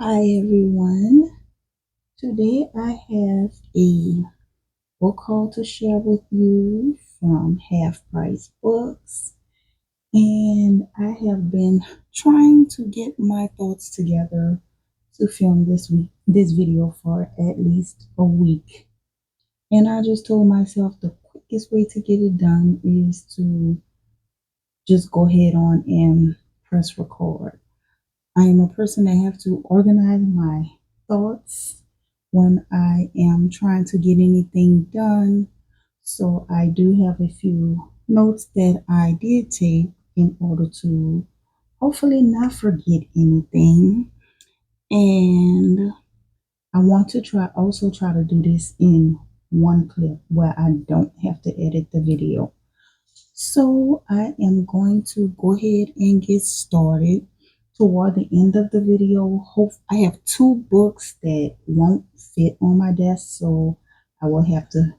Hi everyone. Today I have a book haul to share with you from Half Price Books, and I have been trying to get my thoughts together to film this video for at least a week. And I just told myself the quickest way to get it done is to just go ahead on and press record. I am a person that have to organize my thoughts when I am trying to get anything done. So I do have a few notes that I did take in order to hopefully not forget anything. And I want to try to do this in one clip where I don't have to edit the video. So I am going to go ahead and get started. Toward the end of the video, I have two books that won't fit on my desk, so I will have to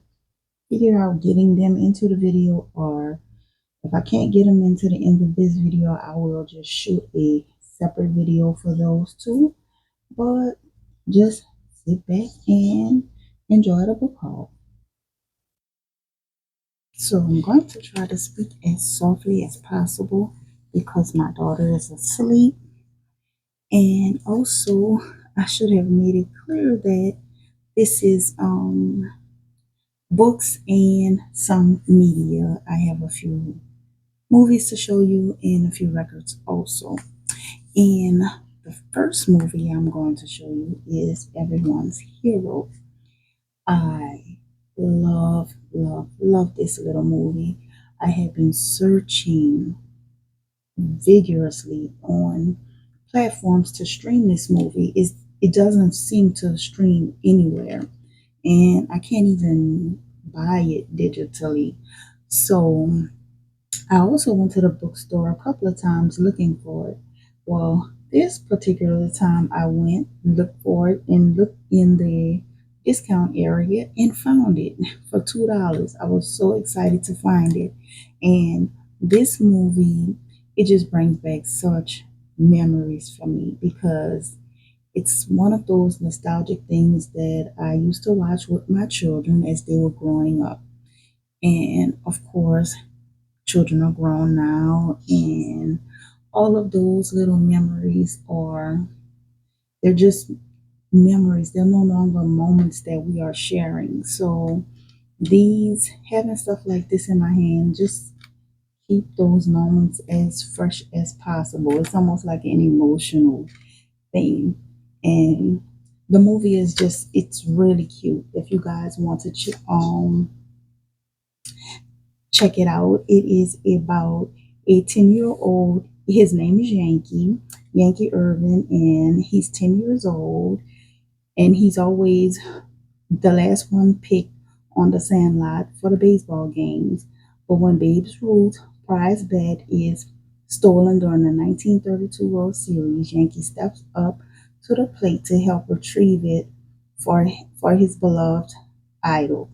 figure out getting them into the video, or if I can't get them into the end of this video, I will just shoot a separate video for those two. But just sit back and enjoy the book haul. So I'm going to try to speak as softly as possible because my daughter is asleep. And also, I should have made it clear that this is books and some media. I have a few movies to show you and a few records also. And the first movie I'm going to show you is Everyone's Hero. I love this little movie. I have been searching vigorously on platforms to stream this movie. It doesn't seem to stream anywhere, and I can't even buy it digitally. So I also went to the bookstore a couple of times looking for it. Well, this particular time I went, looked for it, and looked in the discount area and found it for $2. I was so excited to find it. And this movie, it just brings back such memories for me because it's one of those nostalgic things that I used to watch with my children as they were growing up. And of course, children are grown now, and all of those little memories are, they're just memories. They're no longer moments that we are sharing. So these, having stuff like this in my hand, just keep those moments as fresh as possible. It's almost like an emotional thing. And the movie is just, it's really cute. If you guys want to check it out. It is about a 10-year-old. His name is Yankee Irvin, and he's 10 years old. And he's always the last one picked on the sandlot for the baseball games. But when Babe Ruth's prize bat is stolen during the 1932 World Series, Yankee steps up to the plate to help retrieve it for his beloved idol.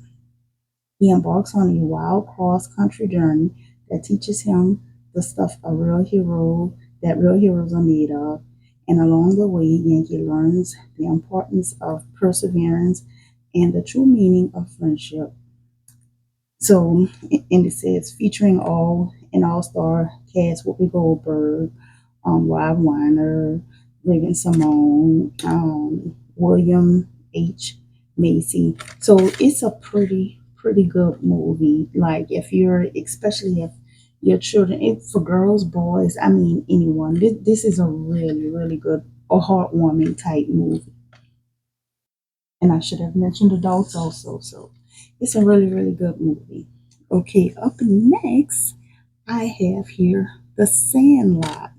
He embarks on a wild cross-country journey that teaches him the stuff that real heroes are made of. And along the way, Yankee learns the importance of perseverance and the true meaning of friendship. So, and it says featuring an all-star cast: Whoopi Goldberg, Rob Weiner, Raven Simone, William H. Macy. So it's a pretty good movie. Like if you're, especially if your children, for girls, boys, I mean anyone. This is a really good, a heartwarming type movie. And I should have mentioned adults also. So it's a really good movie. Okay, up next, I have here The Sandlot.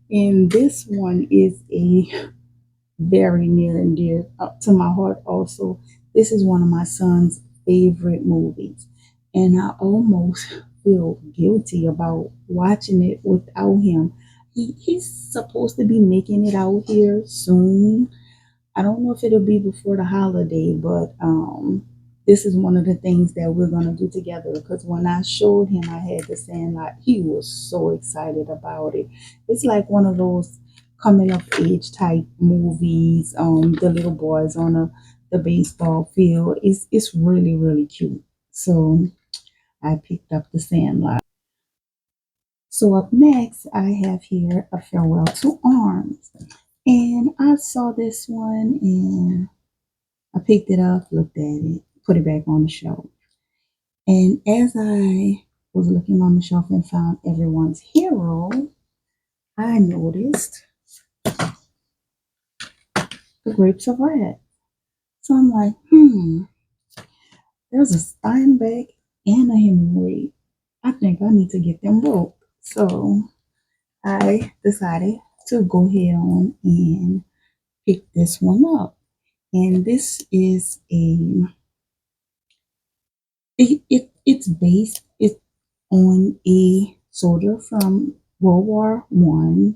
And this one is a very near and dear up to my heart also. This is one of my son's favorite movies. And I almost feel guilty about watching it without him. He's supposed to be making it out here soon. I don't know if it'll be before the holiday, but this is one of the things that we're gonna do together. Because when I showed him I had the Sandlot, he was so excited about it. It's like one of those coming of age type movies. The little boys on the baseball field. It's really really cute. So I picked up The Sandlot. So up next, I have here A Farewell to Arms. And I saw this one and I picked it up, looked at it, put it back on the shelf. And as I was looking on the shelf and found Everyone's Hero, I noticed The Grapes of Wrath. So I'm like, there's a Steinbeck and a Hemingway. I think I need to get them both. So I decided to go ahead on and pick this one up. And this is it's based it on a soldier from World War I,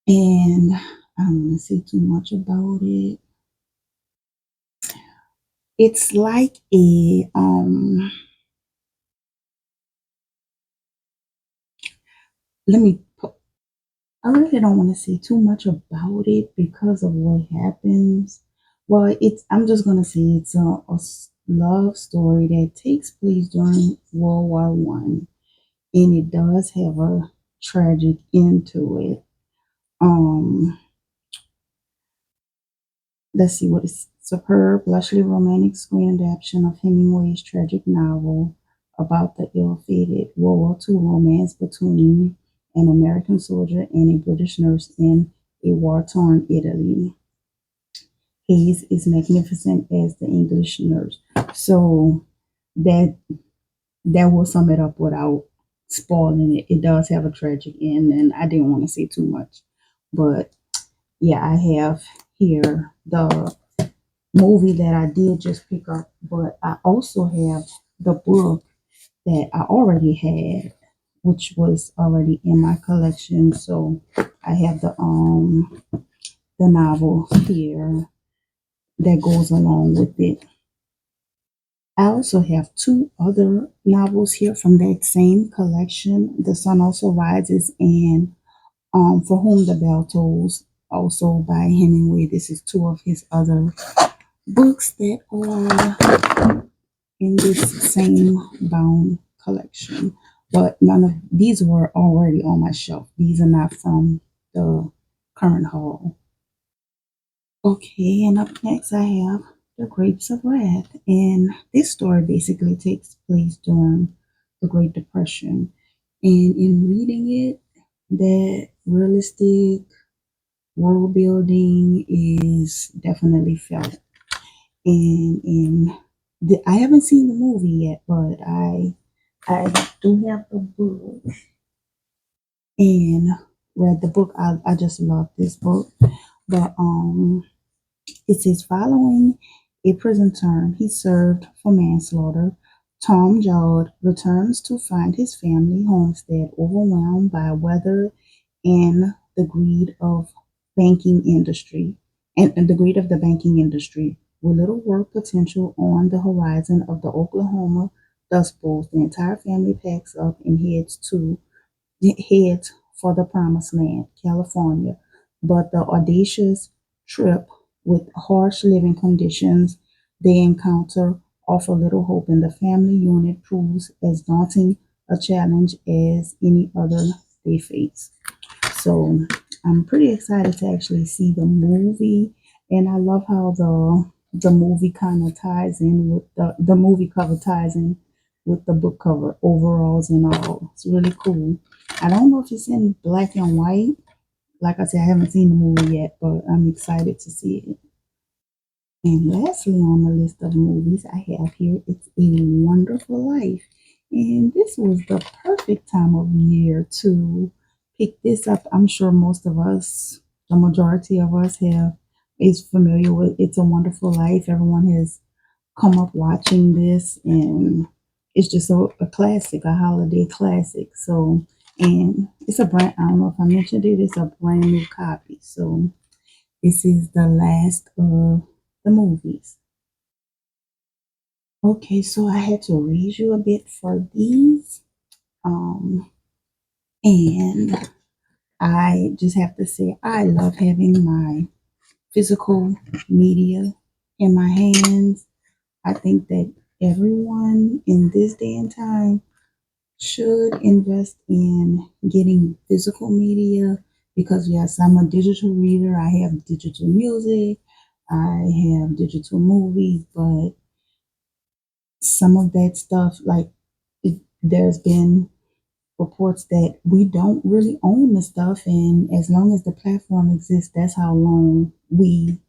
and I don't want to say too much about it. It's like a let me I really don't want to say too much about it because of what happens. Well, I'm just gonna say it's a love story that takes place during World War I, and it does have a tragic end to it. Um, let's see what is superb, lushly romantic screen adaptation of Hemingway's tragic novel about the ill-fated World War II romance between an American soldier and a British nurse in a war-torn Italy. Hayes is magnificent as the English nurse. So that that will sum it up without spoiling it. It does have a tragic end, and I didn't want to say too much. But yeah, I have here the movie that I did just pick up, but I also have the book that I already had, which was already in my collection. So I have the novel here that goes along with it. I also have two other novels here from that same collection. The Sun Also Rises and For Whom the Bell Tolls, also by Hemingway. This is two of his other books that are in this same bound collection. But none of these were already on my shelf. These are not from the current haul. Okay, and up next I have The Grapes of Wrath. And this story basically takes place during the Great Depression. And in reading it, that realistic world building is definitely felt. And I haven't seen the movie yet, but I do have the book and read the book. I just love this book. But it says following a prison term he served for manslaughter, Tom Joad returns to find his family homestead overwhelmed by weather and the greed of banking industry and the greed of the banking industry. With little work potential on the horizon of the Oklahoma Dust Bowls, the entire family packs up and heads for the promised land, California. But the audacious trip with harsh living conditions they encounter offer little hope, and the family unit proves as daunting a challenge as any other they face. So I'm pretty excited to actually see the movie, and I love how the movie kind of ties in with the movie cover ties in with the book cover, overalls and all. It's really cool. I don't know if it's in black and white. Like I said, I haven't seen the movie yet, but I'm excited to see it. And lastly, on the list of movies I have here, it's A Wonderful Life. And this was the perfect time of year to pick this up. I'm sure most of us, the majority of us, have is familiar with It's a Wonderful Life. Everyone has come up watching this, and it's just a classic, a holiday classic. So, and it's a brand. I don't know if I mentioned it. It's a brand new copy. So this is the last of the movies. Okay, so I had to read you a bit for these. Um, and I just have to say, I love having my physical media in my hands. I think that everyone in this day and time should invest in getting physical media because, yes, I'm a digital reader. I have digital music, I have digital movies, but some of that stuff, like, there's been reports that we don't really own the stuff, and as long as the platform exists, that's how long we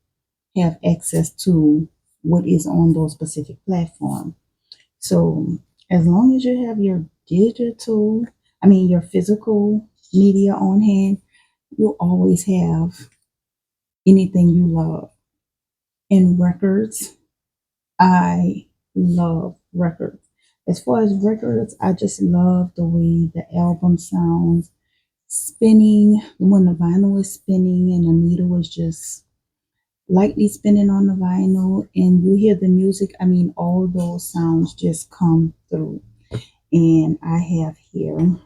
have access to what is on those specific platforms. So as long as you have your your physical media on hand, you'll always have anything you love. And records, I love records. As far as records, I just love the way the album sounds spinning when the vinyl is spinning and the needle is just lightly spinning on the vinyl and you hear the music. I mean, all those sounds just come through. And I have here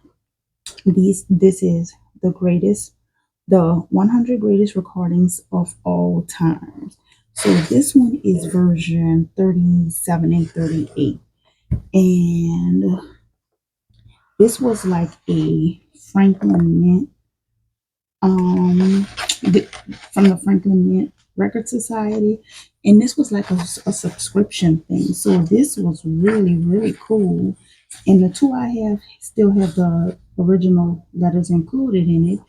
this is the 100 greatest recordings of all time. So this one is version 37 and 38. And this was like a Franklin Mint, um, the, from the Franklin Mint Record Society. And this was like a subscription thing. So this was really, really cool. And the two I have still have the original letters included in it.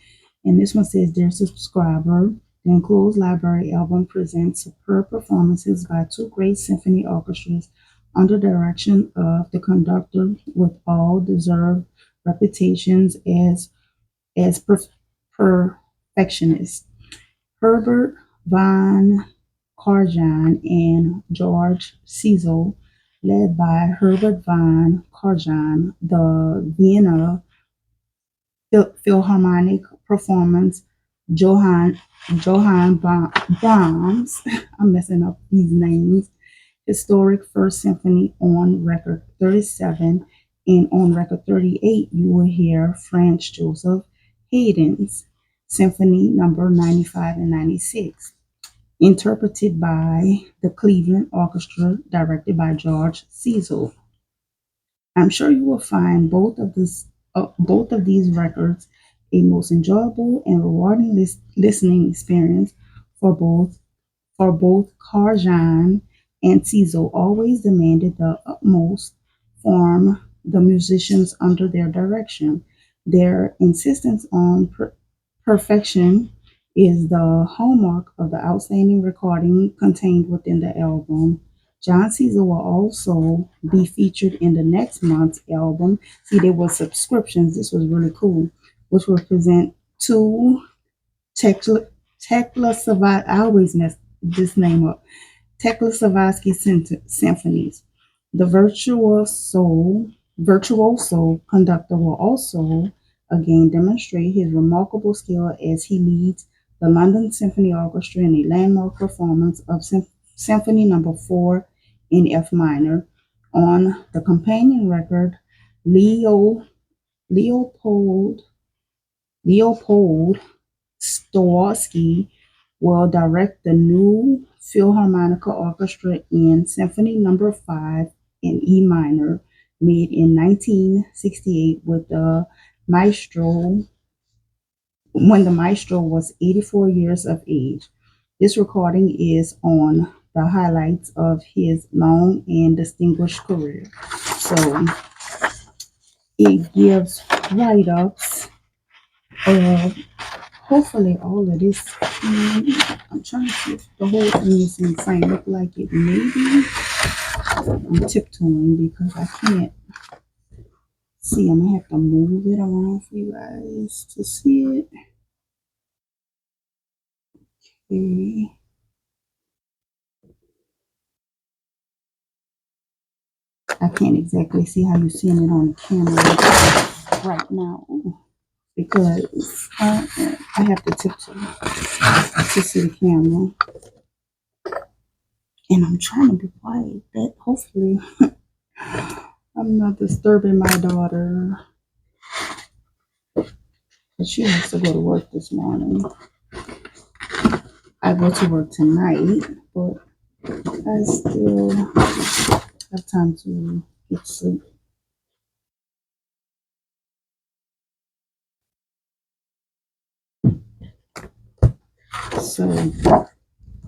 And this one says, "Dear subscriber, the enclosed library album presents superb performances by two great symphony orchestras under direction of the conductor with all deserved reputations as perfectionists, Herbert von Karajan and George Cecil, led by Herbert von Karajan, the Vienna Philharmonic Performance, Johann Brahms, I'm messing up these names, historic First Symphony on record 37, and on record 38 you will hear Franz Joseph Haydn's Symphony number 95 and 96, interpreted by the Cleveland Orchestra, directed by George Cecil. I'm sure you will find both of these records a most enjoyable and rewarding listening experience for both Karjan and Cecil always demanded the utmost from the musicians under their direction. Their insistence on perfection is the hallmark of the outstanding recording contained within the album. John Caesar will also be featured in the next month's album. See, there were subscriptions. This was really cool, which will present two Tekla Tekla I always mess this name up. Czechoslovakia symphonies. The virtuoso conductor will also again demonstrate his remarkable skill as he leads the London Symphony Orchestra in a landmark performance of Symphony Number 4 in F minor. On the companion record, Leo Leopold Leopold Stokowski will direct the new Philharmonic Orchestra in Symphony Number 5 in E minor, made in 1968 with the maestro when the maestro was 84 years of age. This recording is on the highlights of his long and distinguished career. So it gives write-ups of hopefully all of this. I'm trying to see if the whole thing is in frame. Look like it maybe. I'm tiptoeing because I can't see. I'm gonna have to move it around for you guys to see it. Okay. I can't exactly see how you're seeing it on the camera right now because I have to tiptoe to see the camera. And I'm trying to be quiet. That hopefully I'm not disturbing my daughter. she has to go to work this morning. I go to work tonight, but I still have time to get sleep. So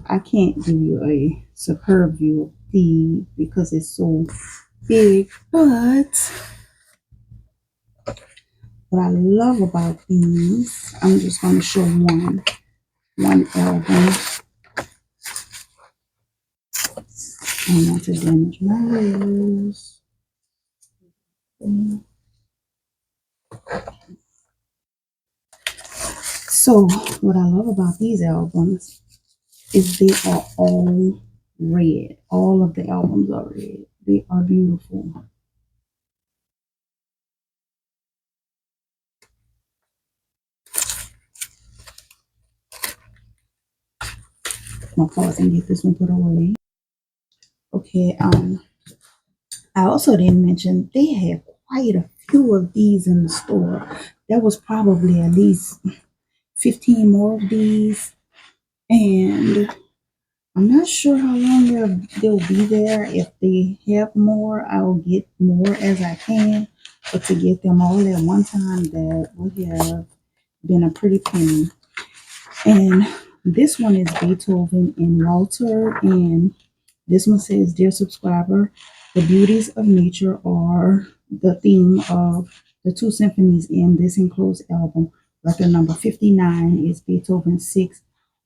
I can't give you a superb view of these because it's so big. But what I love about these, I'm just going to show one album. I don't want to damage my ears. So what I love about these albums is they are all red. All of the albums are red. They are beautiful. I'm gonna pause and get this one put away. Okay, I also didn't mention they had quite a few of these in the store. There was probably at least 15 more of these, and I'm not sure how long they'll be there. If they have more, I'll get more as I can. But to get them all at one time, that would have been a pretty penny. And this one is Beethoven and Walter. And this one says, Dear subscriber, the beauties of nature are the theme of the two symphonies in this enclosed album. Record number 59 is Beethoven's Sixth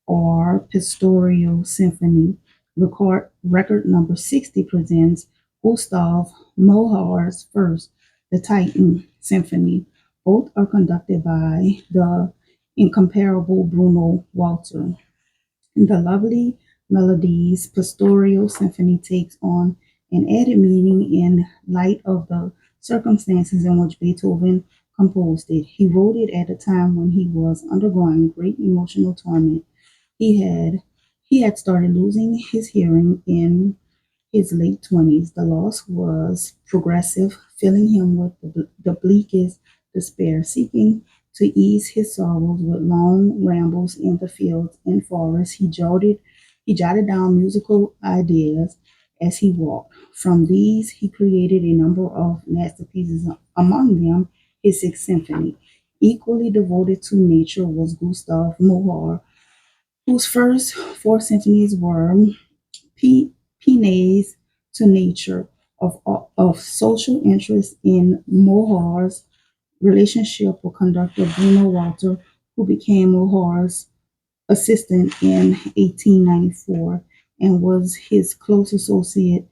or Pastoral Symphony. Record number 60 presents Gustav Mahler's First, the Titan Symphony. Both are conducted by the incomparable Bruno Walter. The lovely melodies Pastoral Symphony takes on an added meaning in light of the circumstances in which Beethoven composed it. He wrote it at a time when he was undergoing great emotional torment. He had he had started losing his hearing in his late 20s. The loss was progressive, filling him with the bleakest despair, seeking to ease his sorrows with long rambles in the fields and forests. He jotted down musical ideas as he walked. From these, he created a number of masterpieces, among them his Sixth Symphony. Equally devoted to nature was Gustav Mahler, whose first four symphonies were Pena's to nature of social interest in Mahler's relationship with conductor Bruno Walter, who became Mahler's assistant in 1894 and was his close associate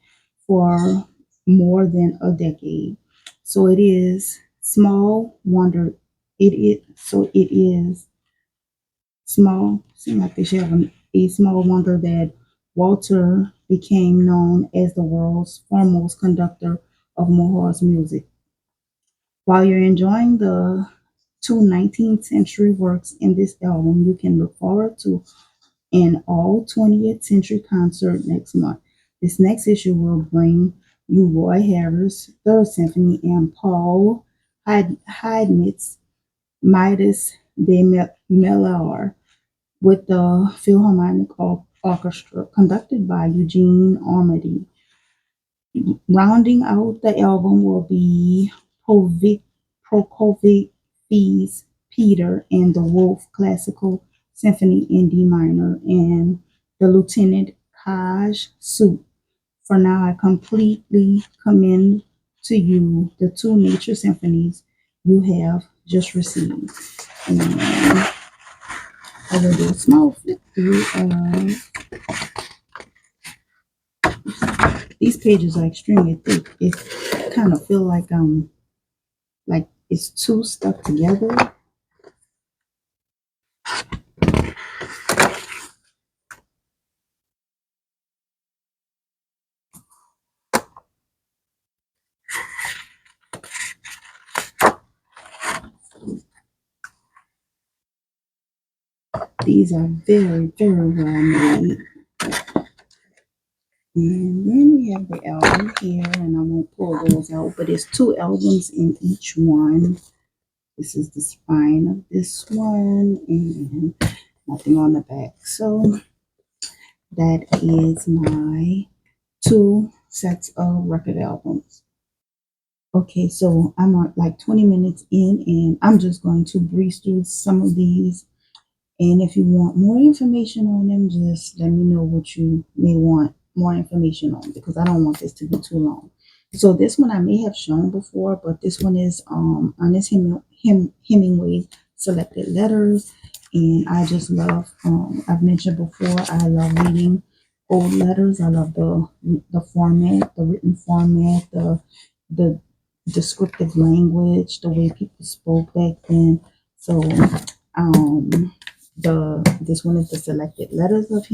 for more than a decade. So it is small wonder. It is small. Seems like they should have a small wonder that Walter became known as the world's foremost conductor of Mahler's music. While you're enjoying the two 19th century works in this album, you can look forward to an all 20th century concert next month. This next issue will bring you Roy Harris' Third Symphony and Paul Hindemith's Midas de Meller with the Philharmonic Orchestra, conducted by Eugene Ormandy. Rounding out the album will be Prokofie's Peter and the Wolf Classical Symphony in D minor and the Lieutenant Kaj Suite. For now, I completely commend to you the two nature symphonies you have just received. And I will do a small flip through. These pages are extremely thick. It kind of feel like it's two stuck together. These are very, very well made. And then we have the album here, and I won't pull those out, but it's two albums in each one. This is the spine of this one, and nothing on the back. So that is my two sets of record albums. Okay, so I'm on like 20 minutes in, and I'm just going to breeze through some of these. And if you want more information on them, just let me know what you may want more information on, because I don't want this to be too long. So this one I may have shown before, but this one is Ernest Hemingway's Selected Letters, and I just love. I've mentioned before, I love reading old letters. I love the format, the written format, the descriptive language, the way people spoke back then. So um this one is the Selected Letters of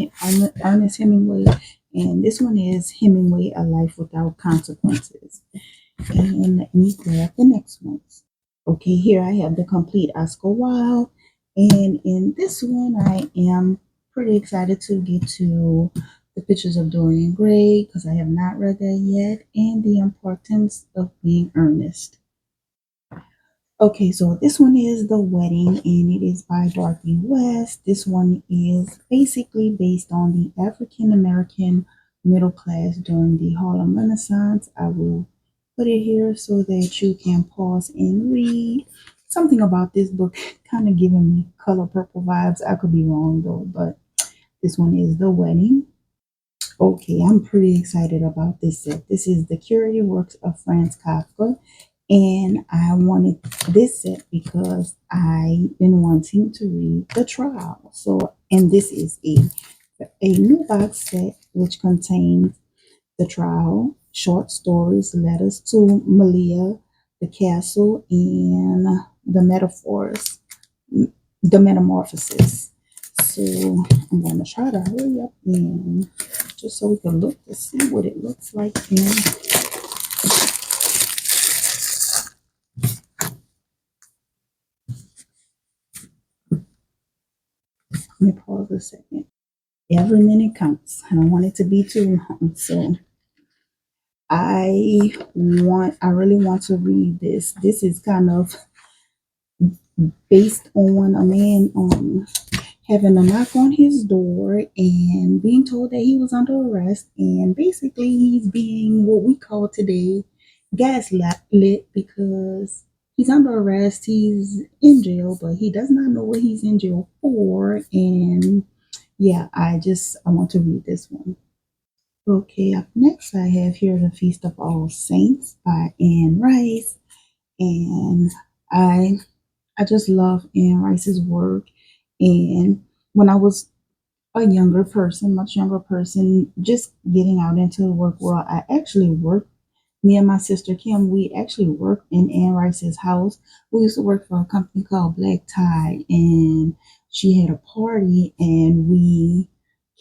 Ernest Hemingway, and this one is Hemingway: A Life Without Consequences. And let me grab the next ones. Okay, here I have the complete Oscar Wilde, and in this one I am pretty excited to get to the Pictures of Dorian Gray, because I have not read that yet, and the importance of being earnest. Okay, so this one is The Wedding, and it is by Dorothy West. This one is basically based on the African American middle class during the Harlem Renaissance. I will put it here so that you can pause and read. Something about this book kind of giving me Color Purple vibes. I could be wrong though, but this one is The Wedding. Okay, I'm pretty excited about this set. This is the curated works of Franz Kafka, and I wanted this set because I've been wanting to read The Trial. So, and this is a new box set which contains The Trial, short stories, letters to Malia, The Castle, and the metaphors, the metamorphosis. So I'm going to try to hurry up and just so we can look to see what it looks like. And let me pause a second. Every minute counts. I don't want it to be too long. So I really want to read this. This is kind of based on a man having a knock on his door and being told that he was under arrest, and basically he's being what we call today gaslit, because he's under arrest, he's in jail, but he does not know what he's in jail for. And yeah, I want to read this one. Okay, up next I have here The Feast of All Saints by Anne Rice, and I I just love Anne Rice's work. And when I was a younger person, much younger person, just getting out into the work world, I actually worked. Me and my sister Kim, we actually worked in Anne Rice's house. We used to work for a company called Black Tie, and she had a party, and we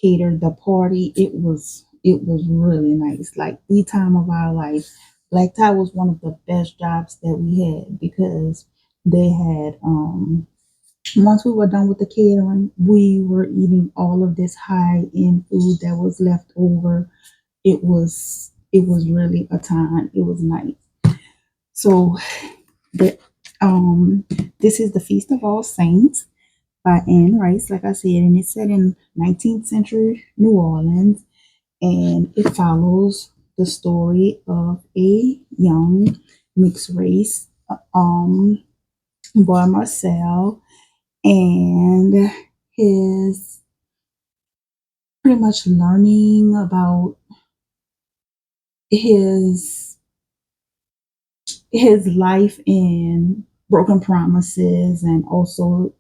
catered the party. It was really nice, like the time of our life. Black Tie was one of the best jobs that we had, because they had once we were done with the catering, we were eating all of this high end food that was left over. It was really a time. It was nice. So the this is The Feast of All Saints by Anne Rice, like I said, and it's set in 19th century New Orleans, and it follows the story of a young mixed race boy Marcel, and his pretty much learning about his his life and broken promises. And also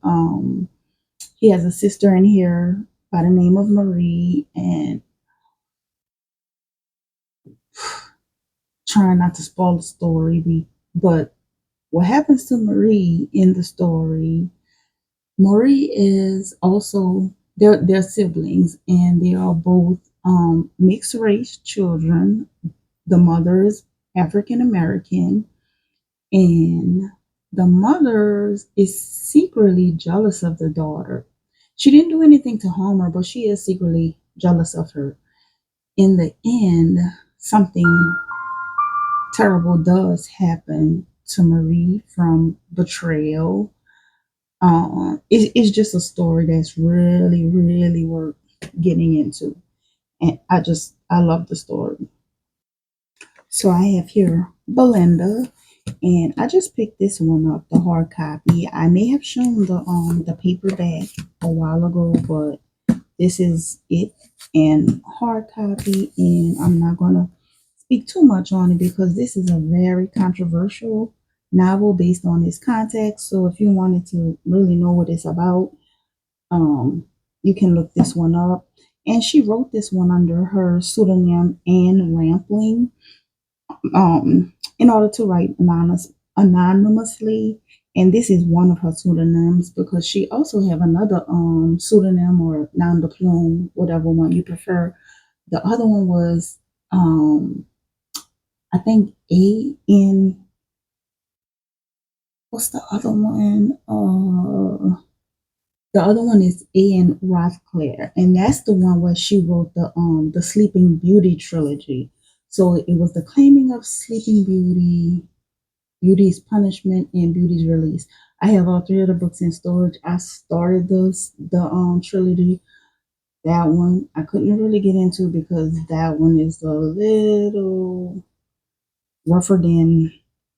he has a sister in here by the name of Marie, and trying not to spoil the story, but what happens to Marie in the story, Marie is also, they're siblings, and they are both mixed race children. The mother is African American, and the mother is secretly jealous of the daughter. She didn't do anything to harm her, but she is secretly jealous of her. In the end, something terrible does happen to Marie from betrayal. It's just a story that's really, really worth getting into. And I love the story. So I have here Belinda, and I just picked this one up, the hard copy. I may have shown the paperback a while ago, but this is it in hard copy, and I'm not gonna speak too much on it because this is a very controversial novel based on its context. So if you wanted to really know what it's about, um, you can look this one up. And she wrote this one under her pseudonym Anne Rampling, in order to write anonymously. And this is one of her pseudonyms because she also have another pseudonym or nom de plume, whatever one you prefer. The other one was I think A N. What's the other one? The other one is A.N. Rothclair, and that's the one where she wrote the Sleeping Beauty trilogy. So it was the claiming of Sleeping Beauty, Beauty's Punishment, and Beauty's Release. I have all three of the books in storage. I started the trilogy. That one I couldn't really get into because that one is a little rougher than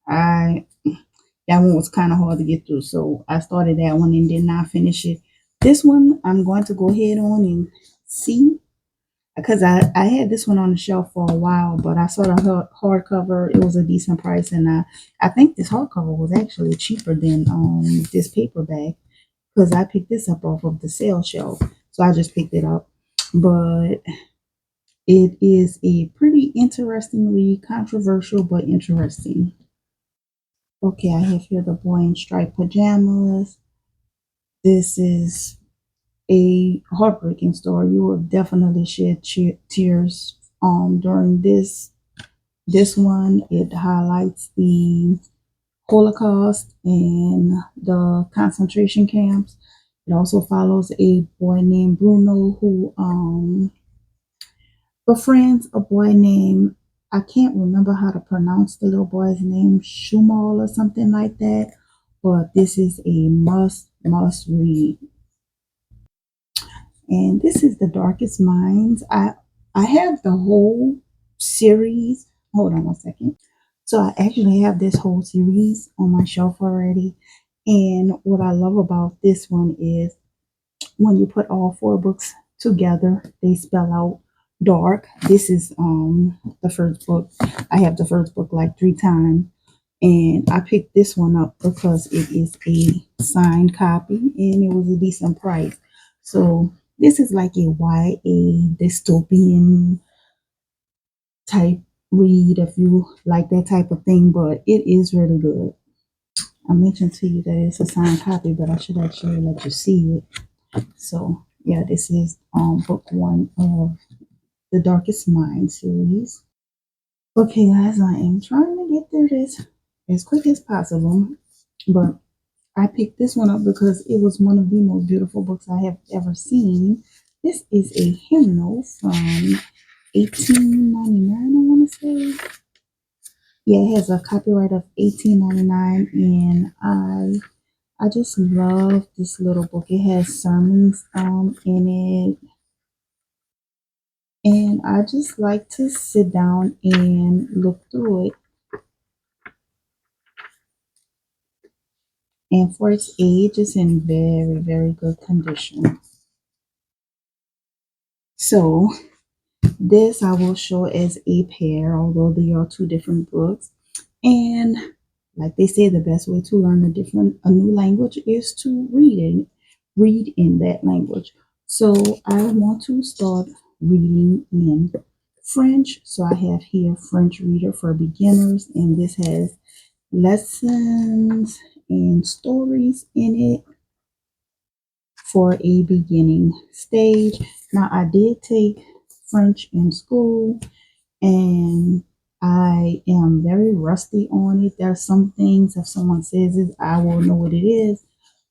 I. That one was kind of hard to get through, so I started that one and did not finish it. This one I'm going to go ahead on and see because I had this one on the shelf for a while, but I saw the hardcover. It was a decent price, and I think this hardcover was actually cheaper than this paperback because I picked this up off of the sale shelf, so I just picked it up. But it is a pretty interesting read, controversial but interesting. Okay, I have here The Boy in Striped Pajamas. This is a heartbreaking story. You will definitely shed tears during this one. It highlights the Holocaust and the concentration camps. It also follows a boy named Bruno who befriends a boy named, I can't remember how to pronounce the little boy's name, Shumal or something like that. But this is a must read. And this is The Darkest Minds. I have the whole series. Hold on one second. So I actually have this whole series on my shelf already. And what I love about this one is when you put all four books together, they spell out dark. This is the first book. I have the first book like 3 times. And I picked this one up because it is a signed copy and it was a decent price. So this is like a YA dystopian type read if you like that type of thing, but it is really good. I mentioned to you that it's a signed copy, but I should actually let you see it. So yeah, this is book one of the Darkest Mind series. Okay, guys, I am trying to get through this as quick as possible, but I picked this one up because it was one of the most beautiful books I have ever seen. This is a hymnal from 1899, I want to say. Yeah, it has a copyright of 1899, and I just love this little book. It has sermons in it, and I just like to sit down and look through it. And for its age, it's in very, very good condition. So this I will show as a pair, although they are two different books. And like they say, the best way to learn a new language is to read in that language. So I want to start reading in French. So I have here French Reader for Beginners, and this has lessons and stories in it for a beginning stage. Now I did take French in school and I am very rusty on it. There are some things, if someone says it, I will know what it is,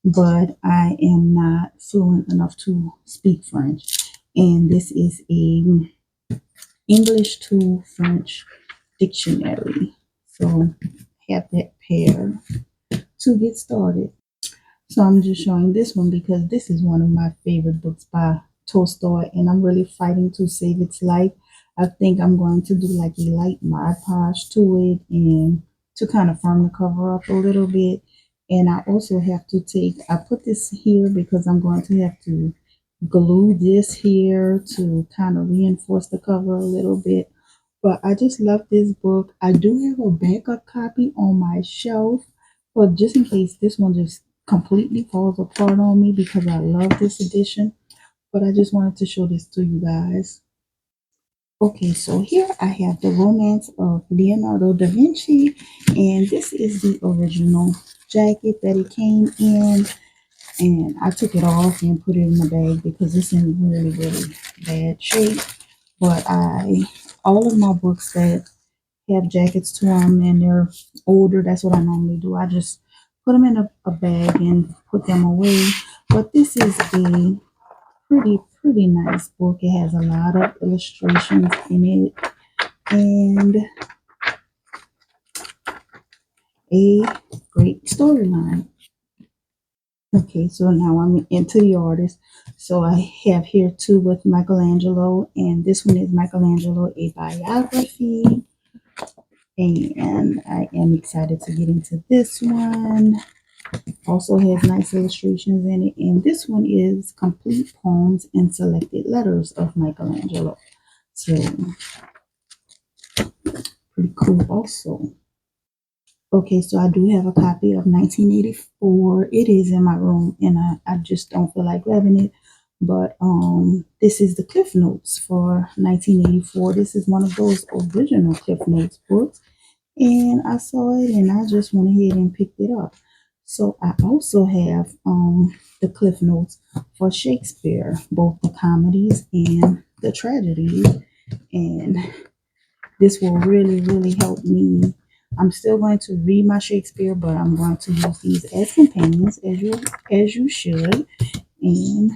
but I am not fluent enough to speak French. And this is a English to French dictionary. So have that prepare to get started. So I'm just showing this one because this is one of my favorite books by Tolstoy, and I'm really fighting to save its life. I think I'm going to do like a light Mod Podge to it and to kind of firm the cover up a little bit. And I also have to I put this here because I'm going to have to glue this here to kind of reinforce the cover a little bit. But I just love this book. I do have a backup copy on my shelf, but just in case this one just completely falls apart on me because I love this edition. But I just wanted to show this to you guys. Okay, so here I have The Romance of Leonardo da Vinci, and this is the original jacket that it came in. And I took it off and put it in the bag because it's in really, really bad shape. But all of my books that have jackets to them and they're older, that's what I normally do. I just put them in a bag and put them away. But this is a pretty nice book. It has a lot of illustrations in it and a great storyline. Okay, so now I'm into the artist. So I have here two with Michelangelo, and this one is Michelangelo, a biography. And I am excited to get into this one. Also has nice illustrations in it. And this one is complete poems and selected letters of Michelangelo. So pretty cool also. Okay, so I do have a copy of 1984. It is in my room and I just don't feel like grabbing it. But this is the Cliff Notes for 1984. This is one of those original Cliff Notes books. And I saw it and I just went ahead and picked it up. So I also have the Cliff Notes for Shakespeare, both the comedies and the tragedies. And this will really, really help me. I'm still going to read my Shakespeare, but I'm going to use these as companions, as you should, and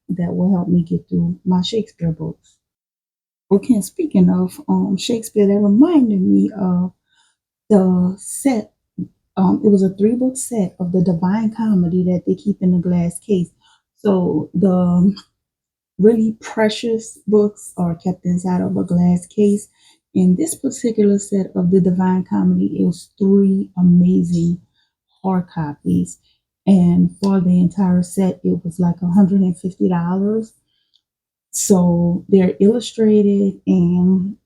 that will help me get through my Shakespeare books. Okay, and speaking of Shakespeare, that reminded me of the set. It was a three-book set of the Divine Comedy that they keep in a glass case. So the really precious books are kept inside of a glass case. In this particular set of the Divine Comedy, it was three amazing hard copies. And for the entire set, it was like $150. So they're illustrated, and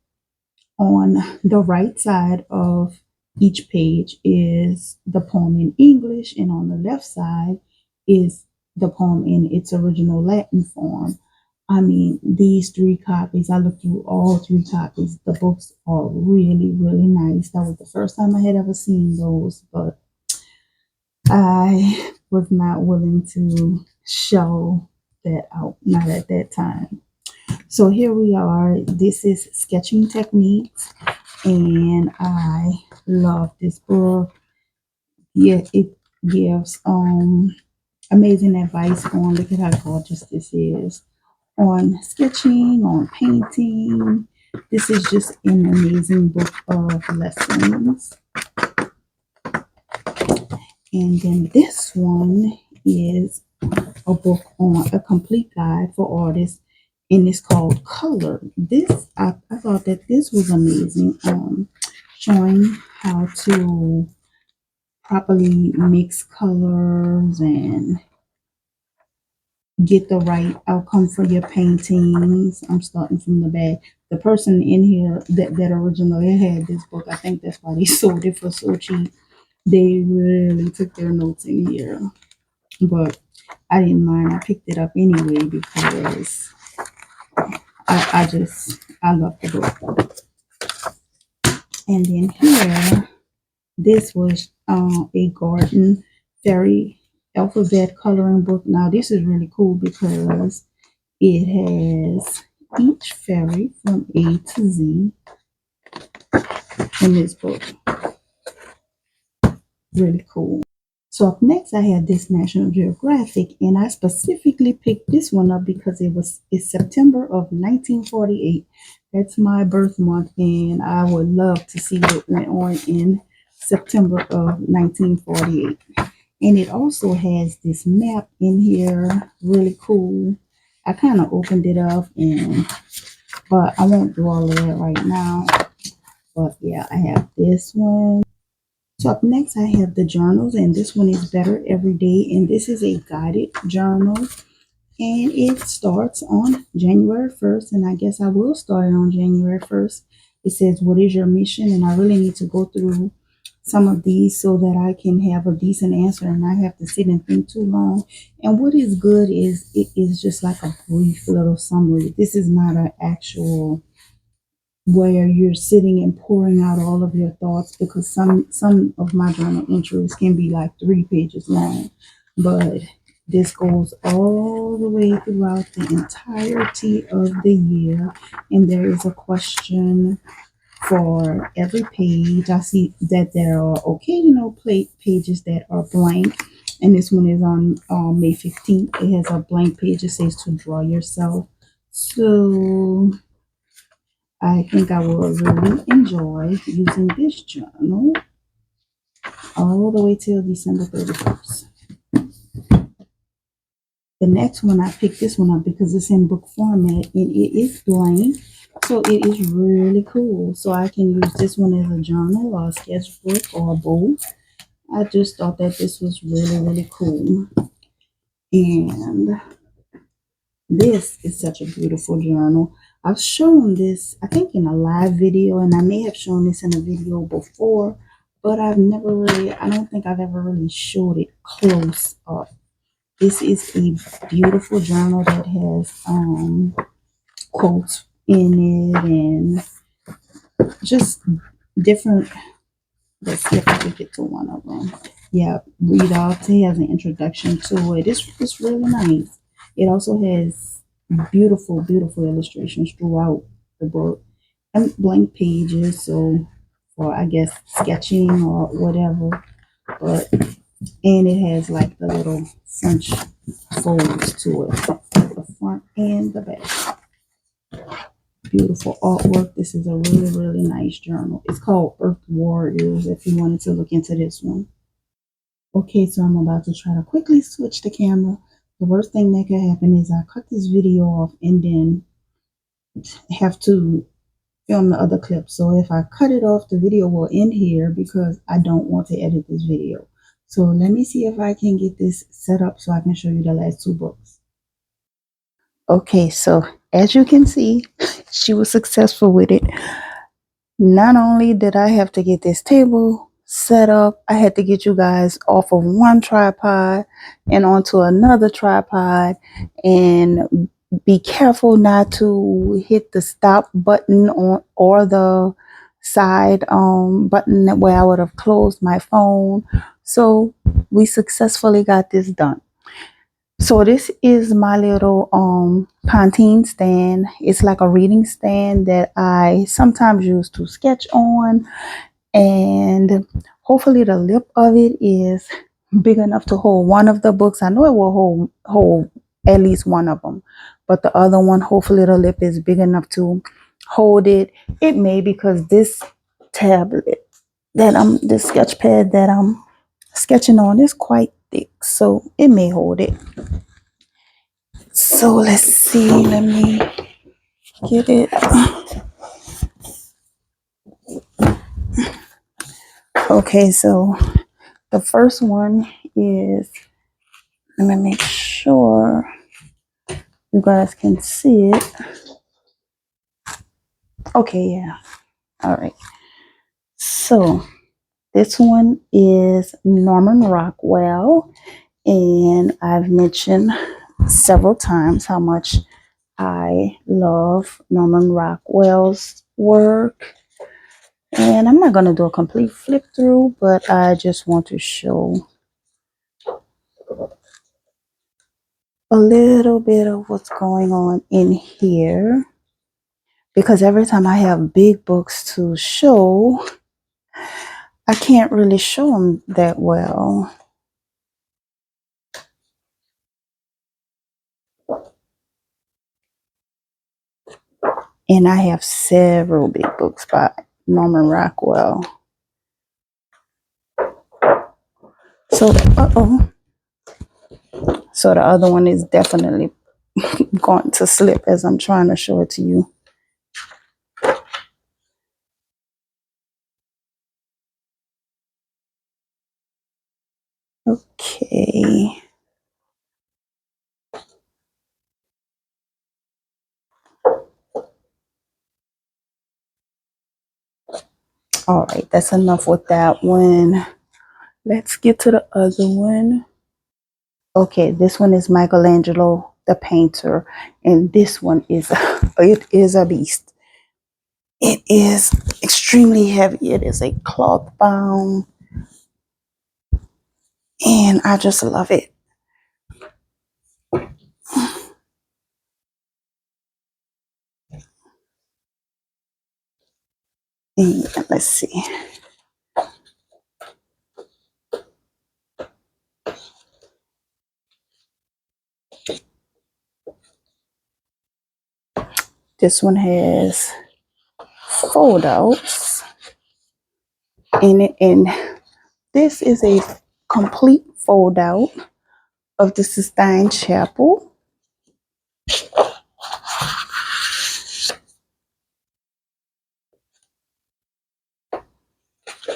on the right side of each page is the poem in English, and on the left side is the poem in its original Latin form. I mean, these three copies, I looked through all three copies. The books are really, really nice. That was the first time I had ever seen those, but I was not willing to show that out, not at that time. So here we are. This is Sketching Techniques, and I love this book. Yeah, it gives amazing advice on, look at how gorgeous this is, on sketching, on painting. This is just an amazing book of lessons. And then this one is a book on a complete guide for artists, and it's called Color. I thought that this was amazing, showing how to properly mix colors and get the right outcome for your paintings. I'm starting from the back. The person in here that originally had this book, I think that's why they sold it for so cheap. They really took their notes in here. But I didn't mind. I picked it up anyway because I love the book. And then here, this was a garden fairy alphabet coloring book. Now this is really cool because it has each fairy from A to Z in this book. Really cool. So up next I had this National Geographic, and I specifically picked this one up because it's September of 1948. That's my birth month, and I would love to see what went on in September of 1948. And it also has this map in here, really cool. I kind of opened it up, but I won't do all of that right now. But yeah, I have this one. So up next, I have the journals, and this one is Better Every Day, and this is a guided journal, and it starts on January 1st, and I guess I will start it on January 1st. It says, "What is your mission?" And I really need to go through some of these so that I can have a decent answer and not have to sit and think too long. And what is good is it is just like a brief little summary. This is not an actual where you're sitting and pouring out all of your thoughts, because some of my journal entries can be like 3 pages long, but this goes all the way throughout the entirety of the year, and there is a question for every page. I see that there are occasional pages that are blank, and this one is on May 15th. It has a blank page. It says to draw yourself. So I think I will really enjoy using this journal all the way till December 31st. The next one, I picked this one up because it's in book format and it is blank. So it is really cool. So I can use this one as a journal or a sketchbook or both. I just thought that this was really, really cool. And this is such a beautiful journal. I've shown this, I think, in a live video, and I may have shown this in a video before, but I don't think I've ever really showed it close up. This is a beautiful journal that has quotes in it and just different. Let's see if I can get to one of them. Yeah, read off. It has an introduction to it. It's really nice. It also has beautiful, beautiful illustrations throughout the book and blank pages. So, for I guess sketching or whatever. But and it has like the little French folds to it, the front and the back. Beautiful artwork. This is a really, really nice journal. It's called Earth Warriors if you wanted to look into this one. Okay, so I'm about to try to quickly switch the camera. The worst thing that could happen is I cut this video off and then have to film the other clip. So if I cut it off, the video will end here because I don't want to edit this video. So let me see if I can get this set up so I can show you the last two books. Okay, so as you can see, she was successful with it. Not only did I have to get this table set up, I had to get you guys off of one tripod and onto another tripod, and be careful not to hit the stop button or the side button where I would have closed my phone. So we successfully got this done. So this is my little Pantene stand. It's like a reading stand that I sometimes use to sketch on, and hopefully the lip of it is big enough to hold one of the books. I know it will hold at least one of them, but the other one, hopefully the lip is big enough to hold it. It may, because this tablet this sketch pad that I'm sketching on is quite thick, so it may hold it. So let's see, let me get it. Okay, so the first one is, let me make sure you guys can see it. Okay, yeah. All right. So this one is Norman Rockwell, and I've mentioned several times how much I love Norman Rockwell's work. And I'm not going to do a complete flip through, but I just want to show a little bit of what's going on in here, because every time I have big books to show, I can't really show them that well. And I have several big books by Norman Rockwell. So, so the other one is definitely going to slip as I'm trying to show it to you. Okay. All right, that's enough with that one. Let's get to the other one. Okay, this one is Michelangelo the painter, and this one is it is a beast. It is extremely heavy. It is a cloth bound, and I just love it. And let's see. This one has fold outs in it, and this is a complete fold out of the Sistine Chapel.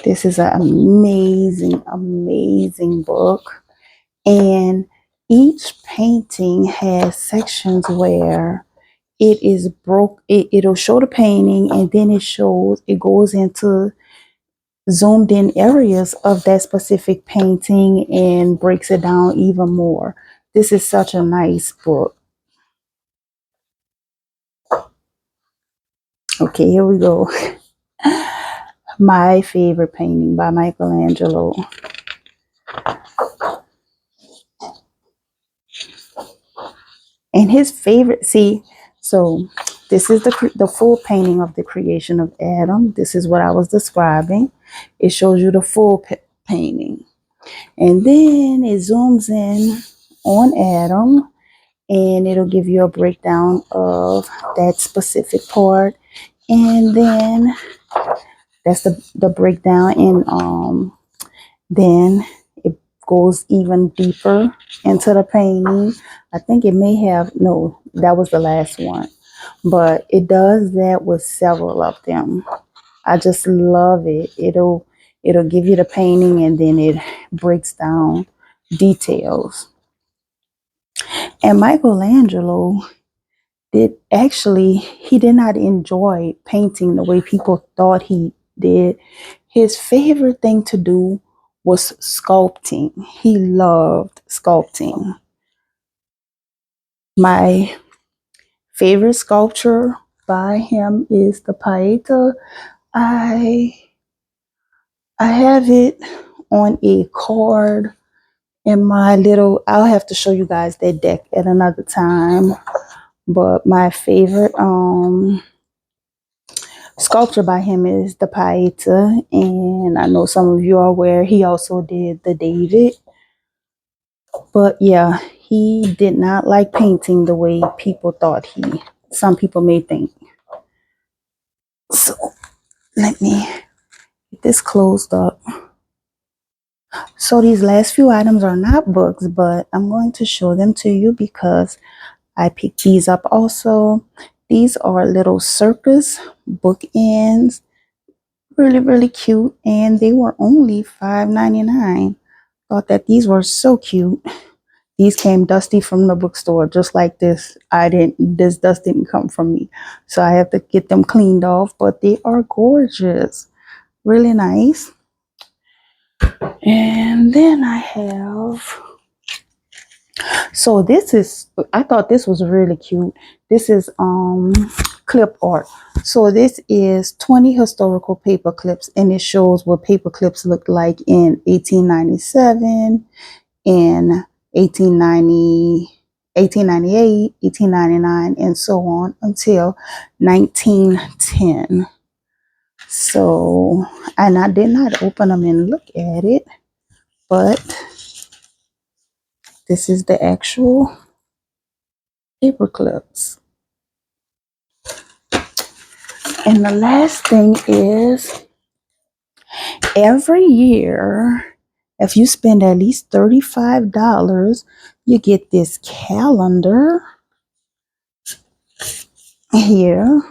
This is an amazing, amazing book. And each painting has sections where it is it'll show the painting, and then it goes into zoomed in areas of that specific painting and breaks it down even more. This is such a nice book. Okay, here we go. My favorite painting by Michelangelo. And his favorite, so this is the full painting of the creation of Adam. This is what I was describing. It shows you the full painting. And then it zooms in on Adam, and it'll give you a breakdown of that specific part. And then that's the breakdown. And then it goes even deeper into the painting. I think it may have, no, that was the last one. But it does that with several of them. I just love it. It'll give you the painting, and then it breaks down details. And Michelangelo he did not enjoy painting the way people thought he did. His favorite thing to do was sculpting. He loved sculpting. My favorite sculpture by him is the Pieta. I I have it on a card in my little, I'll have to show you guys that deck at another time. But my favorite sculpture by him is the Pieta, and I know some of you are aware he also did the David. But yeah, he did not like painting the way people thought some people may think. So let me get this closed up. So these last few items are not books, but I'm going to show them to you because I picked these up also. These are little circus bookends. Really, really cute. And they were only $5.99. Thought that these were so cute. These came dusty from the bookstore, just like this. This dust didn't come from me. So I have to get them cleaned off, but they are gorgeous. Really nice. And then I have, so I thought this was really cute. This is clip art. So this is 20 historical paper clips, and it shows what paper clips looked like in 1897, in 1890, 1898, 1899, and so on until 1910. So, and I did not open them and look at it, but this is the actual paper clips. And the last thing is, every year If you spend at least $35, you get this calendar here.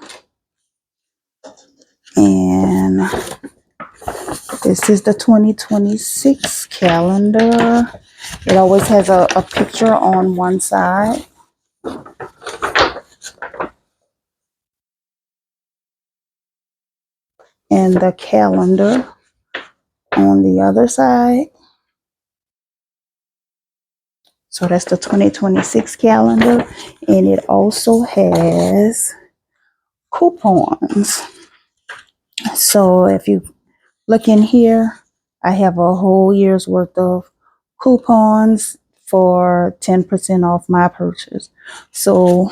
And this is the 2026 calendar. It always has a picture on one side. And the calendar on the other side. So that's the 2026 calendar. And it also has coupons. So if you look in here, I have a whole year's worth of coupons for 10% off my purchase. So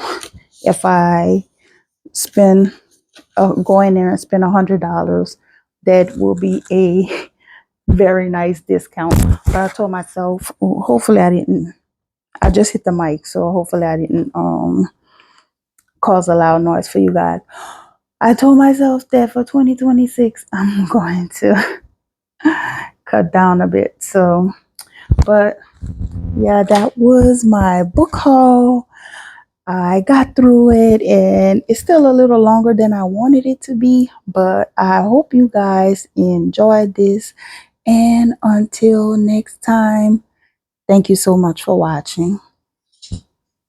if I spend, go in there and spend $100, that will be a very nice discount. But I told myself, hopefully I just hit the mic, so hopefully I didn't cause a loud noise for you guys. I told myself that for 2026, I'm going to cut down a bit. So, but yeah, that was my book haul. I got through it and it's still a little longer than I wanted it to be, but I hope you guys enjoyed this. And until next time, thank you so much for watching.